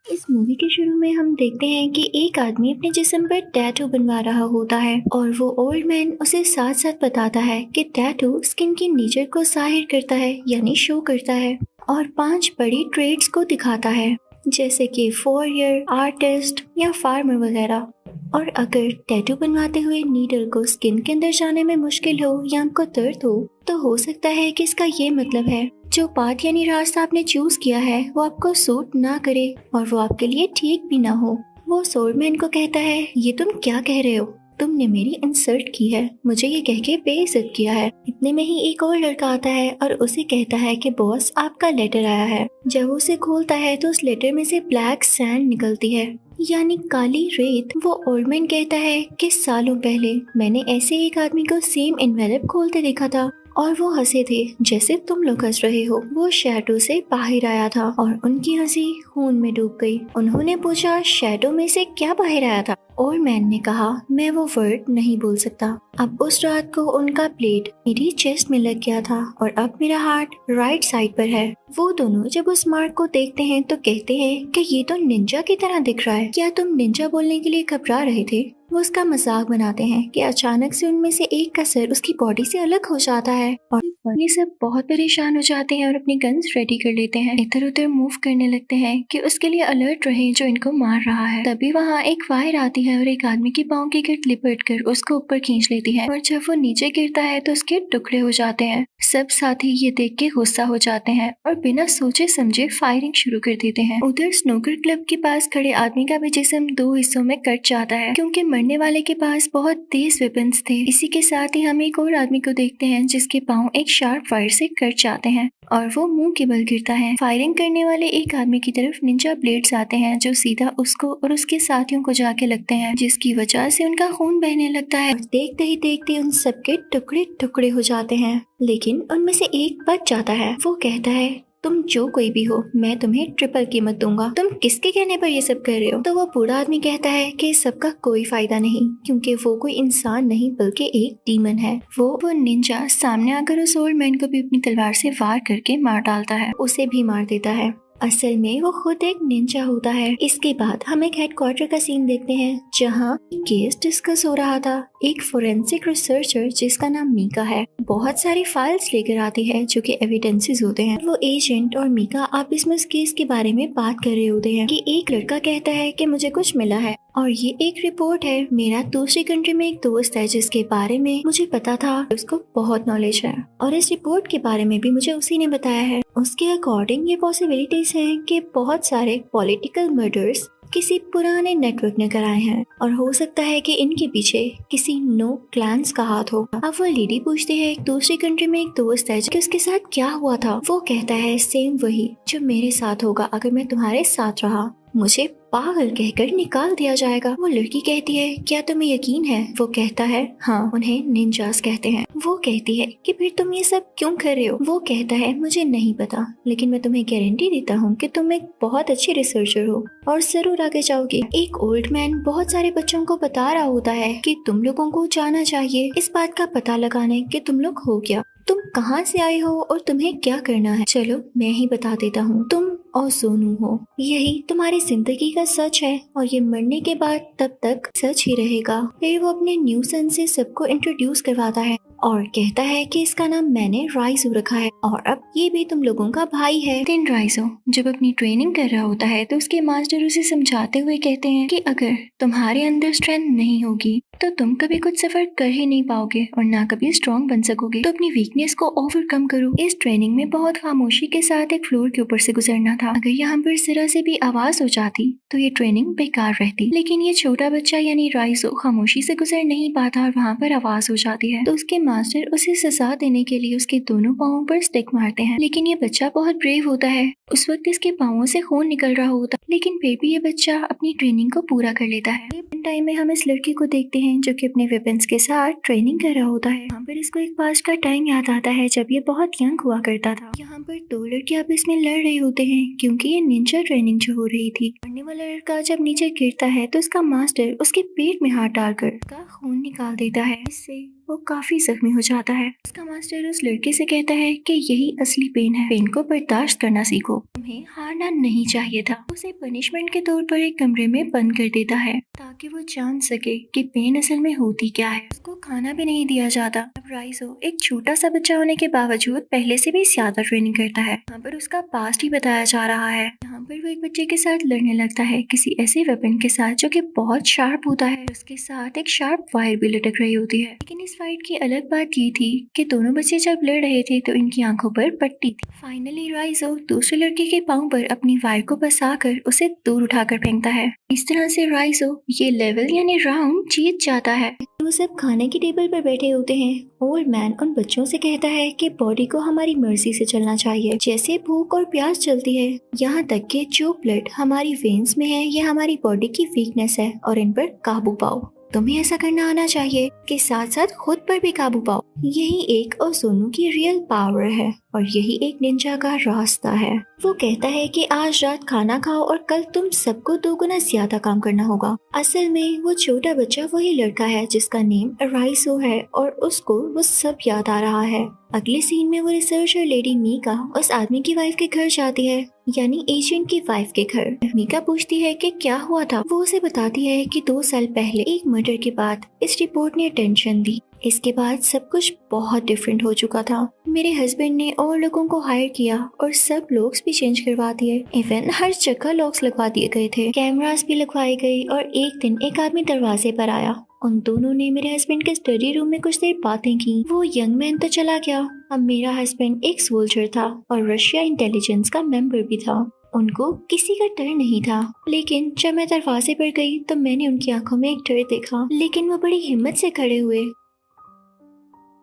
इस मूवी के शुरू में हम देखते हैं कि एक आदमी अपने जिस्म पर टैटू बनवा रहा होता है और वो ओल्ड मैन उसे साथ साथ बताता है कि टैटू स्किन की नेचर को जाहिर करता है यानी शो करता है और 5 बड़ी ट्रेड्स को दिखाता है जैसे कि वॉरियर, आर्टिस्ट या फार्मर वगैरह। और अगर टैटू बनवाते हुए नीडल को स्किन के अंदर जाने में मुश्किल हो या आपको दर्द तो हो सकता है कि इसका ये मतलब है जो पाथ यानी रास्ता आपने चूज किया है वो आपको सूट ना करे और वो आपके लिए ठीक भी ना हो। वो सोल्डमैन को कहता है, ये तुम क्या कह रहे हो? तुमने मेरी इंसल्ट की है, मुझे ये कह के बेइज्जत किया है। इतने में ही एक और लड़का आता है और उसे कहता है कि बॉस आपका लेटर आया है। जब वो उसे खोलता है तो उस लेटर में से ब्लैक सैंड निकलती है यानी काली रेत। वो ओल्डमैन कहता है कि सालों पहले मैंने ऐसे एक आदमी को सेम एनवेलप खोलते देखा था और वो हंसे थे जैसे तुम लोग हंस रहे हो। वो शैडो से बाहर आया था और उनकी हंसी खून में डूब गई। उन्होंने पूछा, शैडो में से क्या बाहर आया था? और मैन ने कहा, मैं वो वर्ड नहीं बोल सकता। अब उस रात को उनका प्लेट मेरी चेस्ट में लग गया था और अब मेरा हार्ट राइट साइड पर है। वो दोनों जब उस मार्क को देखते हैं तो कहते हैं कि ये तो निंजा की तरह दिख रहा है, क्या तुम निंजा बोलने के लिए घबरा रहे थे? वो उसका मजाक बनाते हैं कि अचानक से उनमें से एक का सर उसकी बॉडी से अलग हो जाता है और ये सब बहुत परेशान हो जाते हैं और अपनी गन्स रेडी कर लेते हैं। इधर उधर मूव करने लगते हैं कि उसके लिए अलर्ट रहे जो इनको मार रहा है। तभी वहाँ एक वायर आती है और एक आदमी की पाँव की गिर्द लिपट कर उसको ऊपर खींच लेती है और जब वो नीचे गिरता है तो उसके टुकड़े हो जाते हैं। सब साथी ये देख के गुस्सा हो जाते हैं और बिना सोचे समझे फायरिंग शुरू कर देते हैं। उधर स्नूकर क्लब के पास खड़े आदमी का भी जिस्म 2 हिस्सों में कट जाता है क्योंकि मरने वाले के पास बहुत तेज वेपन्स थे। इसी के साथ ही हम एक और आदमी को देखते हैं जिसके पाँव एक शार्प वायर से कट जाते हैं और वो मुंह के बल गिरता है। फायरिंग करने वाले एक आदमी की तरफ निंजा ब्लेड्स आते हैं जो सीधा उसको और उसके साथियों को जाके लगते हैं जिसकी वजह से उनका खून बहने लगता है और देखते ही देखते उन सबके टुकड़े टुकड़े हो जाते हैं। लेकिन उनमें से एक बच जाता है। वो कहता है, तुम जो कोई भी हो मैं तुम्हें ट्रिपल कीमत दूंगा। तुम किसके कहने पर ये सब कर रहे हो? तो वो बूढ़ा आदमी कहता है कि इस सब का कोई फायदा नहीं क्योंकि वो कोई इंसान नहीं बल्कि एक डीमन है। वो निंजा सामने आकर उस ओल्ड मैन को भी अपनी तलवार से वार करके मार डालता है, उसे भी मार देता है। असल में वो खुद एक निंजा होता है। इसके बाद हम एक हेडक्वार्टर का सीन देखते हैं जहाँ केस डिस्कस हो रहा था। एक फोरेंसिक रिसर्चर जिसका नाम मीका है बहुत सारी फाइल्स लेकर आती है जो कि एविडेंसेस होते हैं। वो एजेंट और मीका आपस में इस केस के बारे में बात कर रहे होते हैं कि एक लड़का कहता है कि मुझे कुछ मिला है और ये एक रिपोर्ट है। मेरा दूसरी कंट्री में एक दोस्त है जिसके बारे में मुझे पता था, उसको बहुत नॉलेज है और इस रिपोर्ट के बारे में भी मुझे उसी ने बताया है। उसके अकॉर्डिंग ये पॉसिबिलिटीज हैं कि बहुत सारे पॉलिटिकल मर्डर्स किसी पुराने नेटवर्क ने कराए हैं और हो सकता है कि इनके पीछे किसी नो क्लैंस का हाथ हो। अब वो लेडी पूछती है, एक दूसरी कंट्री में एक दोस्त है कि उसके साथ क्या हुआ था? वो कहता है, सेम वही जो मेरे साथ होगा अगर मैं तुम्हारे साथ रहा। मुझे पागल कहकर निकाल दिया जाएगा। वो लड़की कहती है, क्या तुम्हें यकीन है? वो कहता है, हाँ, उन्हें निंजास कहते हैं। वो कहती है कि फिर तुम ये सब क्यों कर रहे हो? वो कहता है, मुझे नहीं पता लेकिन मैं तुम्हें गारंटी देता हूँ कि तुम एक बहुत अच्छे रिसर्चर हो और जरूर आगे जाओगे। एक ओल्ड मैन बहुत सारे बच्चों को बता रहा होता है कि तुम लोगों को जाना चाहिए इस बात का पता लगाने कि तुम लोग हो क्या, तुम कहाँ से आए हो और तुम्हें क्या करना है। चलो मैं ही बता देता हूँ, तुम और सोनू हो, यही तुम्हारी जिंदगी का सच है और ये मरने के बाद तब तक सच ही रहेगा। फिर वो अपने न्यू सन से सबको इंट्रोड्यूस करवाता है और कहता है कि इसका नाम मैंने राइजो रखा है और अब ये भी तुम लोगों का भाई है। दिन राइजो जब अपनी ट्रेनिंग कर रहा होता है तो उसके मास्टर उसे समझाते हुए कहते हैं कि अगर तुम्हारे अंदर स्ट्रेंथ नहीं होगी तो तुम कभी कुछ सफर कर ही नहीं पाओगे और ना कभी स्ट्रॉन्ग बन सकोगे। तो अपनी वीकनेस को ओवरकम करो। इस ट्रेनिंग में बहुत खामोशी के साथ एक फ्लोर के ऊपर से गुजरना था। अगर यहाँ पर जरा से भी आवाज हो जाती तो ये ट्रेनिंग बेकार रहती, लेकिन ये छोटा बच्चा यानी राइजो खामोशी से गुजर नहीं पाता और वहाँ पर आवाज हो जाती है। तो उसके मास्टर उसे सजा देने के लिए उसके दोनों पाँवों पर स्टिक मारते हैं, लेकिन ये बच्चा बहुत ब्रेव होता है। उस वक्त इसके पाँवों से खून निकल रहा होता लेकिन फिर भी ये बच्चा अपनी ट्रेनिंग को पूरा कर लेता है। टाइम में हम इस लड़की को देखते हैं जो कि अपने वेपन्स के साथ ट्रेनिंग कर रहा होता है। यहाँ पर इसको एक पास्ट का टाइम याद आता है जब ये बहुत यंग हुआ करता था। यहाँ पर 2 लड़के आपस में लड़ रहे होते हैं क्योंकि ये निंजा ट्रेनिंग जो हो रही थी। मरने वाला लड़का जब नीचे गिरता है तो उसका मास्टर उसके पेट में हाथ डालकर उसका खून निकाल देता है। इससे वो काफी जख्मी हो जाता है। उसका मास्टर उस लड़के से कहता है कि यही असली पेन है, पेन को बर्दाश्त करना सीखो, तुम्हें हारना नहीं चाहिए था। उसे पनिशमेंट के तौर पर एक कमरे में बंद कर देता है ताकि वो जान सके कि पेन असल में होती क्या है। उसको खाना भी नहीं दिया जाता। अब राइजो एक छोटा सा बच्चा होने के बावजूद पहले से भी ज्यादा ट्रेनिंग करता है। यहाँ पर उसका पास्ट ही बताया जा रहा है। यहाँ पर वो एक बच्चे के साथ लड़ने लगता है, किसी ऐसे वेपन के साथ जो कि बहुत शार्प होता है। उसके साथ एक शार्प वायर भी लटक रही होती है। लेकिन इस फाइट की अलग बात ये थी कि दोनों बच्चे जब लड़ रहे थे तो इनकी आंखों पर पट्टी थी। फाइनली राइजो दूसरे लड़के के पांव पर अपनी वायर को फंसाकर उसे दूर उठाकर फेंकता है। इस तरह से राइजो ये लेवल यानी राउंड जीत जाता है। वो सब खाने की टेबल पर बैठे होते हैं। ओल्ड मैन उन बच्चों से कहता है कि बॉडी को हमारी मर्जी से चलना चाहिए, जैसे भूख और प्यास चलती है। यहाँ तक कि जो ब्लड हमारी वेन्स में है ये हमारी बॉडी की वीकनेस है और इन पर काबू पाओ। तुम्हें ऐसा करना आना चाहिए कि साथ साथ खुद पर भी काबू पाओ। यही एक ओज़ोनो की रियल पावर है और यही एक निंजा का रास्ता है। वो कहता है कि आज रात खाना खाओ और कल तुम सबको 2 गुना ज्यादा काम करना होगा। असल में वो छोटा बच्चा वही लड़का है जिसका नेम राइसो है और उसको वो सब याद आ रहा है। अगले सीन में वो रिसर्चर लेडी मीका उस आदमी की वाइफ के घर जाती है, यानी एजेंट की वाइफ के घर। मीका पूछती है कि क्या हुआ था। वो उसे बताती है कि 2 साल पहले एक मर्डर के बाद इस रिपोर्ट ने टेंशन दी। इसके बाद सब कुछ बहुत डिफरेंट हो चुका था। मेरे हस्बैंड ने और लोगों को हायर किया और सब लॉक्स भी चेंज करवा दिए। इवन हर जगह लॉक्स लगवा दिए गए थे, कैमरास भी लगवाए गए और एक दिन एक आदमी दरवाजे पर आया। उन दोनों ने मेरे हस्बैंड के स्टडी रूम में कुछ देर बातें की। वो यंग मैन तो चला गया। अब मेरा हस्बैंड एक सोल्जर था और रशिया इंटेलिजेंस का मेंबर भी था। उनको किसी का डर नहीं था। लेकिन जब मैं दरवाजे पर गई तो मैंने उनकी आंखों में एक डर देखा। लेकिन वो बड़ी हिम्मत से खड़े हुए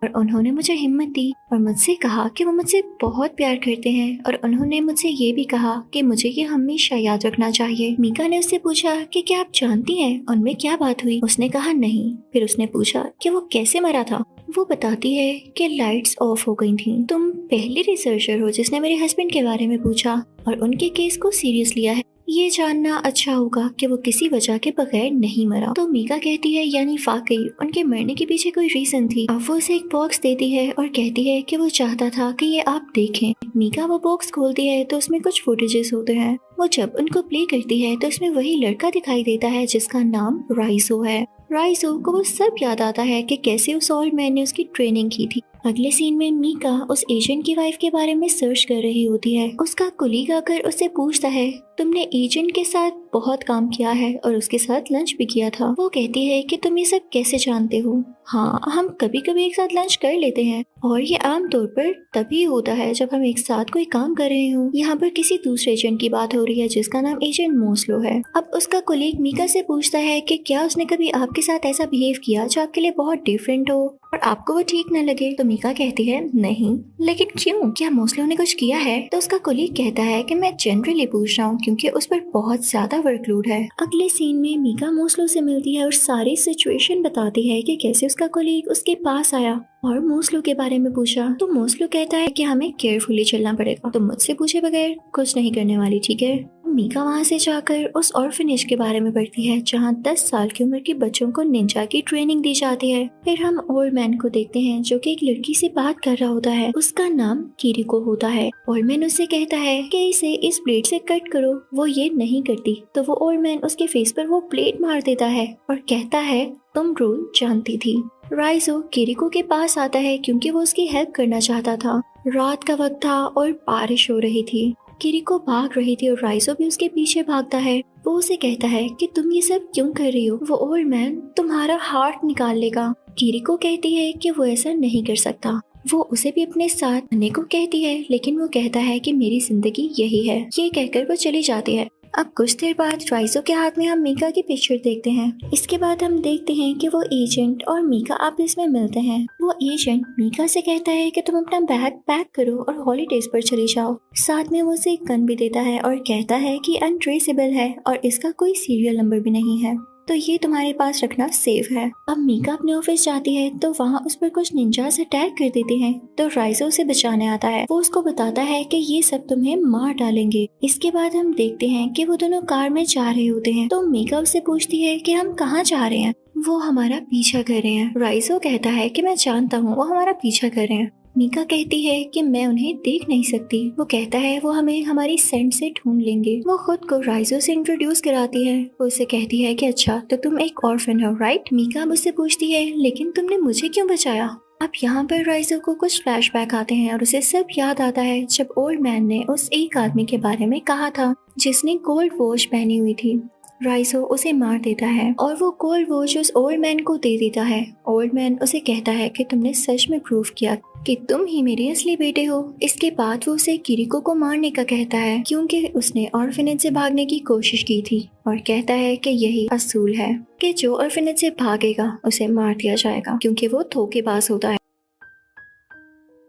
और उन्होंने मुझे हिम्मत दी और मुझसे कहा कि वो मुझसे बहुत प्यार करते हैं और उन्होंने मुझसे ये भी कहा कि मुझे ये हमेशा याद रखना चाहिए। मीका ने उससे पूछा कि क्या आप जानती हैं उनमें क्या बात हुई। उसने कहा नहीं। फिर उसने पूछा कि वो कैसे मरा था। वो बताती है कि लाइट्स ऑफ हो गई थी। तुम पहली रिसर्चर हो जिसने मेरे हस्बैंड के बारे में पूछा और उनके केस को सीरियस लिया है। ये जानना अच्छा होगा कि वो किसी वजह के बगैर नहीं मरा। तो मीका कहती है यानी वाकई उनके मरने के पीछे कोई रीजन थी। अब वो उसे एक बॉक्स देती है और कहती है कि वो चाहता था कि ये आप देखें। मीका वो बॉक्स खोलती है तो उसमें कुछ फुटेजेस होते हैं। वो जब उनको प्ले करती है तो उसमें वही लड़का दिखाई देता है जिसका नाम राइसो है। राइसो को वो सब याद आता है कि कैसे उस ओल्ड मैन ने उसकी ट्रेनिंग की थी। अगले सीन में मीका उस एजेंट की वाइफ के बारे में सर्च कर रही होती है। उसका कुलीग आकर उससे पूछता है तुमने एजेंट के साथ बहुत काम किया है और उसके साथ लंच भी किया था। वो कहती है कि तुम ये सब कैसे जानते हो। हाँ, हम कभी कभी एक साथ लंच कर लेते हैं और ये आमतौर पर तभी होता है जब हम एक साथ कोई काम कर रहे हो। यहाँ पर किसी दूसरे एजेंट की बात हो रही है जिसका नाम एजेंट मोस्लो है। अब उसका कोलीग मीका से पूछता है कि क्या उसने कभी आपके साथ ऐसा बिहेव किया जो आपके लिए बहुत डिफरेंट हो और आपको वो ठीक न लगे। तो मीका कहती है नहीं। लेकिन क्यों, क्या मोस्लो ने कुछ किया है। तो उसका कोलीग कहता है कि मैं जनरली पूछ रहा हूँ क्योंकि उस पर बहुत ज्यादा वर्कलोड है। अगले सीन में मीका मोस्लो से मिलती है और सारी सिचुएशन बताती है कि कैसे उसका कोलीग उसके पास आया और मोस्लो के बारे में पूछा। तो मोस्लो कहता है कि हमें केयरफुली चलना पड़ेगा, तो मुझसे पूछे बगैर कुछ नहीं करने वाली, ठीक है। मीका वहाँ से जाकर उस ऑर्फनेज के बारे में पढ़ती है जहाँ 10 साल की उम्र के बच्चों को निंजा की ट्रेनिंग दी जाती है। फिर हम ओल्ड मैन को देखते हैं जो कि एक लड़की से बात कर रहा होता है। उसका नाम किरिको होता है। ओल्ड मैन उससे कहता है कि इसे इस ब्लेड से कट करो। वो ये नहीं करती तो वो ओल्ड मैन उसके फेस पर वो प्लेट मार देता है और कहता है तुम रूल जानती थी। राइजो किरिको के पास आता है क्योंकि वो उसकी हेल्प करना चाहता था। रात का वक्त था और बारिश हो रही थी। किरिको भाग रही थी और राइजो भी उसके पीछे भागता है। वो उसे कहता है कि तुम ये सब क्यों कर रही हो। वो ओल्ड मैन तुम्हारा हार्ट निकाल लेगा। किरिको कहती है कि वो ऐसा नहीं कर सकता। वो उसे भी अपने साथ आने को कहती है लेकिन वो कहता है कि मेरी जिंदगी यही है। ये कहकर वो चली जाती है। अब कुछ देर बाद राइजो के हाथ में हम मीका की पिक्चर देखते हैं। इसके बाद हम देखते हैं कि वो एजेंट और मीका आपस में मिलते हैं। वो एजेंट मीका से कहता है कि तुम अपना बैग पैक करो और हॉलीडेज पर चली जाओ। साथ में वो उसे एक गन भी देता है और कहता है कि अनट्रेसेबल है और इसका कोई सीरियल नंबर भी नहीं है, तो ये तुम्हारे पास रखना सेफ है। अब मीका अपने ऑफिस जाती है तो वहाँ उस पर कुछ निंजास अटैक कर देते हैं। तो राइजो उसे बचाने आता है। वो उसको बताता है कि ये सब तुम्हें मार डालेंगे। इसके बाद हम देखते हैं कि वो दोनों कार में जा रहे होते हैं। तो मीका उससे पूछती है कि हम कहाँ जा रहे हैं। वो हमारा पीछा कर रहे हैं। राइजो कहता है कि मैं जानता हूँ वो हमारा पीछा कर रहे हैं। मीका कहती है कि मैं उन्हें देख नहीं सकती। वो कहता है वो हमें हमारी सेंट से ढूंढ लेंगे। वो खुद को राइजो से इंट्रोड्यूस कराती है। वो उसे कहती है कि अच्छा तो तुम एक ऑर्फन हो, राइट? मीका मुझसे पूछती है लेकिन तुमने मुझे क्यों बचाया? अब यहाँ पर राइजो को कुछ फ्लैशबैक आते हैं और उसे सब याद आता है जब ओल्ड मैन ने उस एक आदमी के बारे में कहा था जिसने गोल्ड वॉच पहनी हुई थी। राइजो उसे मार देता है और वो गोल्ड वॉच उस ओल्ड मैन को दे देता है। ओल्ड मैन उसे कहता है कि तुमने सच में प्रूव किया कि तुम ही मेरे असली बेटे हो। इसके बाद वो उसे किरिको को मारने का कहता है क्योंकि उसने ऑर्फनेज से भागने की कोशिश की थी और कहता है कि यही असूल है कि जो ऑर्फनेज से भागेगा उसे मार दिया जाएगा क्योंकि वो धोखेबाज होता है।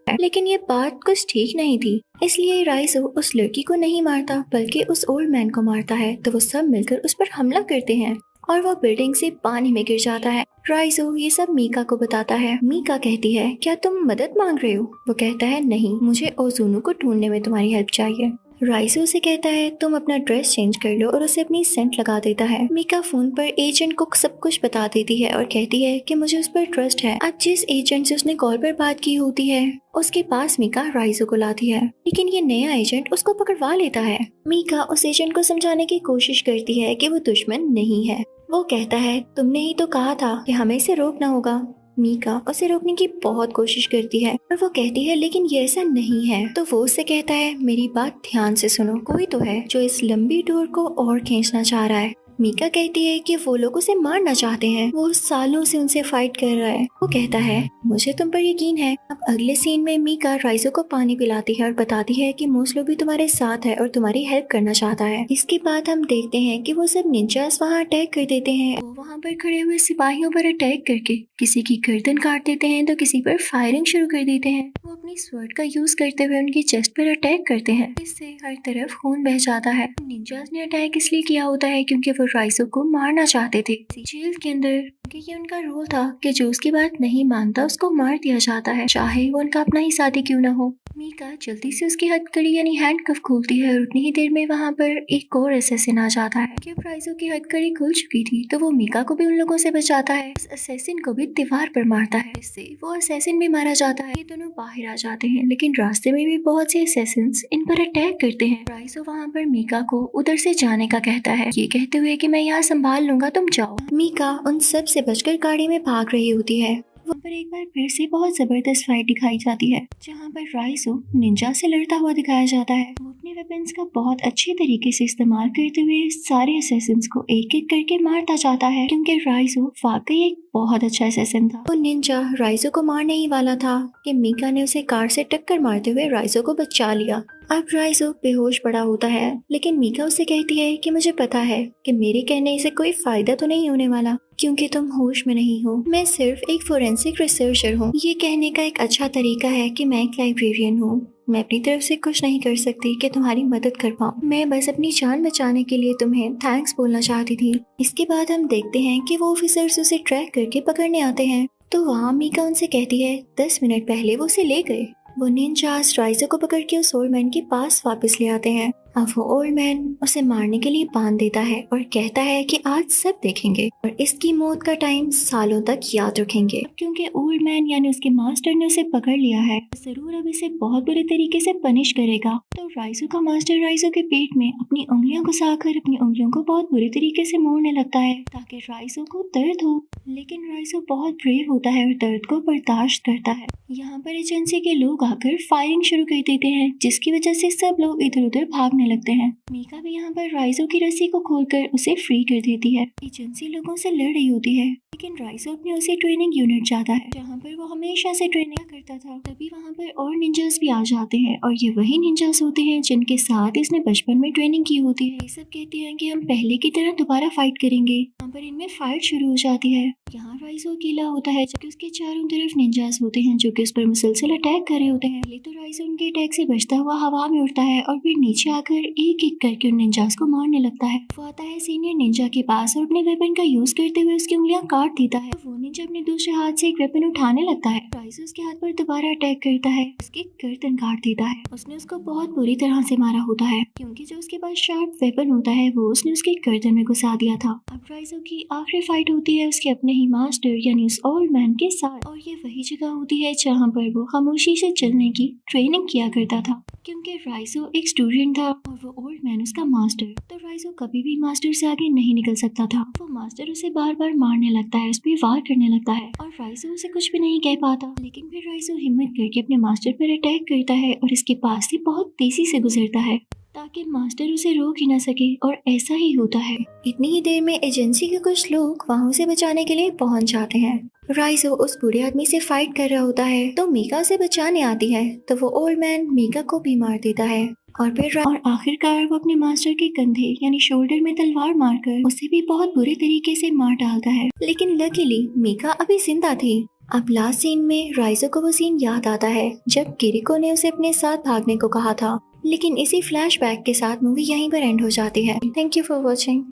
लेकिन ये बात कुछ ठीक नहीं थी, इसलिए राइजो उस लड़की को नहीं मारता बल्कि उस ओल्ड मैन को मारता है। तो वो सब मिलकर उस पर हमला करते हैं और वो बिल्डिंग से पानी में गिर जाता है। राइजो ये सब मीका को बताता है। मीका कहती है क्या तुम मदद मांग रहे हो? वो कहता है नहीं, मुझे ओजुनो को ढूंढने में तुम्हारी हेल्प चाहिए। राइजो से कहता है तुम अपना ड्रेस चेंज कर लो और उसे अपनी सेंट लगा देता है। मीका फोन पर एजेंट को सब कुछ बता देती है और कहती है कि मुझे उस पर ट्रस्ट है। अब जिस एजेंट से उसने कॉल पर बात की होती है उसके पास मीका राइजो को लाती है, लेकिन ये नया एजेंट उसको पकड़वा लेता है। मीका उस एजेंट को समझाने की कोशिश करती है कि वो दुश्मन नहीं है। वो कहता है तुमने ही तो कहा था कि हमें इसे रोकना होगा। मीका उसे रोकने की बहुत कोशिश करती है और वो कहती है लेकिन ये ऐसा नहीं है। तो वो उससे कहता है मेरी बात ध्यान से सुनो, कोई तो है जो इस लंबी टूर को और खींचना चाह रहा है। मीका कहती है कि वो लोग उसे मारना चाहते हैं, वो सालों से उनसे फाइट कर रहा है। वो कहता है मुझे तुम पर यकीन है। अब अगले सीन में मीका राइजो को पानी पिलाती है और बताती है कि मोस्लो भी तुम्हारे साथ है और तुम्हारी हेल्प करना चाहता है। इसके बाद हम देखते हैं कि वो सब निंजास वहाँ अटैक कर देते हैं। वो वहाँ पर खड़े हुए सिपाहियों पर अटैक करके किसी की गर्दन काट देते हैं तो किसी पर फायरिंग शुरू कर देते हैं। वो अपनी स्वर्ड का यूज करते हुए उनकी चेस्ट पर अटैक करते हैं। इससे हर तरफ खून बह जाता है। निंजास ने अटैक इसलिए किया होता है क्योंकि वो राइजो को मारना चाहते थे जेल के अंदर, क्योंकि ये उनका रोल था कि जो उसकी बात नहीं मानता उसको मार दिया जाता है, चाहे वो उनका अपना ही साथी क्यों ना हो। मीका जल्दी से उसकी हथकड़ी यानी हैंडकफ खोलती है और उतनी ही देर में वहाँ पर एक और असैसिन आ जाता है। कि राइजो की हथकड़ी खुल चुकी थी तो वो मीका को भी उन लोगों से बचाता है। उस असैसिन को भी दीवार पर मारता है, इससे वो असैसिन भी मारा जाता है। ये दोनों बाहर आ जाते हैं लेकिन रास्ते में भी बहुत से असैसिन्स इन पर अटैक करते हैं। राइजो वहाँ पर मीका को उधर से जाने का कहता है, ये कहते हुए कि मैं यहाँ संभाल लूंगा, तुम जाओ। मीका उन सब से बचकर गाड़ी में भाग रही होती है। वहाँ पर एक बार फिर से बहुत जबरदस्त फाइट दिखाई जाती है जहाँ पर राइजो निंजा से लड़ता हुआ दिखाया जाता है। वो अपने वेपन्स का बहुत अच्छे तरीके से इस्तेमाल करते हुए सारे असैसिन्स को एक एक करके मारता जाता है क्योंकि राइजो वाकई एक बहुत अच्छा असैसिन था। वो निंजा राइजो को मारने ही वाला था कि मीका ने उसे कार से टक्कर मारते हुए राइजो को बचा लिया। अब राइजो बेहोश पड़ा होता है लेकिन मीका उसे कहती है कि मुझे पता है कि मेरे कहने से कोई फायदा तो नहीं होने वाला क्योंकि तुम होश में नहीं हो। मैं सिर्फ एक फोरेंसिक रिसर्चर हूँ। ये कहने का एक अच्छा तरीका है कि मैं एक लाइब्रेरियन हूँ। मैं अपनी तरफ से कुछ नहीं कर सकती कि तुम्हारी मदद कर पाऊँ। मैं बस अपनी जान बचाने के लिए तुम्हें थैंक्स बोलना चाहती थी। इसके बाद हम देखते हैं कि वो ऑफिसर्स उसे ट्रैक करके पकड़ने आते हैं तो वहाँ मीका उनसे कहती है 10 मिनट पहले वो उसे ले गए। वो निंजास राइजो को पकड़ के उस ओल्ड मैन के पास वापस ले आते हैं। अब वो ओल्ड मैन उसे मारने के लिए बांध देता है और कहता है कि आज सब देखेंगे और इसकी मौत का टाइम सालों तक याद रखेंगे। क्योंकि ओल्ड मैन यानी उसके मास्टर ने उसे पकड़ लिया है, जरूर अब इसे बहुत बुरे तरीके से पनिश करेगा। तो राइजो का मास्टर राइजो के पेट में अपनी उंगलियां घुसाकर अपनी उंगलियों को बहुत बुरे तरीके से मोड़ने लगता है ताकि राइजो को दर्द हो। लेकिन राइजो बहुत ब्रेव होता है और दर्द को बर्दाश्त करता है। यहाँ पर एजेंसी के लोग आकर फायरिंग शुरू कर देते हैं जिसकी वजह से सब लोग इधर उधर भागने लगते हैं। मीका भी यहाँ पर राइजो की रस्सी को खोलकर उसे फ्री कर देती है। एजेंसी लोगों से लड़ रही होती है लेकिन राइजो अपनी उसी ट्रेनिंग यूनिट जाता है जहाँ पर वो हमेशा से ट्रेनिंग करता था। तभी वहाँ पर और निंजास भी आ जाते हैं और ये वही निंजास होते हैं जिनके साथ इसने बचपन में ट्रेनिंग की होती है। ये सब कहते हैं कि हम पहले की तरह दोबारा फाइट करेंगे। यहाँ पर इनमें फाइट शुरू हो जाती है। यहाँ राइजो अकेला होता है जबकि उसके चारों तरफ निंजास होते हैं जो कि उस पर मुसलसल अटैक कर रहे होते हैं। पहले तो राइजो उनके अटैक से बचता हुआ हवा में उड़ता है और फिर नीचे आकर एक एक करके उन निंजास को मारने लगता है। वो आता है सीनियर निंजा के पास और अपने वेपन का यूज करते हुए उसकी उंगलियां काट काट देता है। वो निंजा अपने दूसरे हाथ से एक वेपन उठाने लगता है। राइजो उसके हाथ पर दोबारा अटैक करता है, उसकी गर्दन काट देता है। उसने उसको बहुत बुरी तरह से मारा होता है क्योंकि जो उसके पास शार्प वेपन होता है वो उसने उसकी गर्दन में घुसा दिया था। अब राइजो की आखिरी फाइट होती है उसके अपने ही मास्टर यानी उस ओल्ड मैन के साथ, और ये वही जगह होती है जहाँ पर वो खामोशी से चलने की ट्रेनिंग किया करता था क्योंकि राइजो एक स्टूडेंट था और वो ओल्ड मैन उसका मास्टर। तो राइजो कभी भी मास्टर से आगे नहीं निकल सकता था। वो मास्टर उसे बार बार मारने लगता है, उस पर वार करने लगता है और राइजो उसे कुछ भी नहीं कह पाता। लेकिन फिर राइजो हिम्मत करके अपने मास्टर पर अटैक करता है और इसके पास से बहुत तेजी से गुजरता है ताकि मास्टर उसे रोक ही ना सके, और ऐसा ही होता है। इतनी ही देर में एजेंसी के कुछ लोग वहाँ उसे बचाने के लिए पहुँच जाते हैं। राइजो उस बूढ़े आदमी से फाइट कर रहा होता है तो मीका उसे बचाने आती है, तो वो ओल्ड मैन मीका को भी मार देता है और आखिरकार वो अपने मास्टर के कंधे यानी शोल्डर में तलवार मारकर उसे भी बहुत बुरे तरीके से मार डालता है। लेकिन लकीली मीका अभी जिंदा थी। अब लास्ट सीन में राइजो को वो सीन याद आता है जब किरिको ने उसे अपने साथ भागने को कहा था। लेकिन इसी फ्लैशबैक के साथ मूवी यहीं पर एंड हो जाती है। Thank you for watching.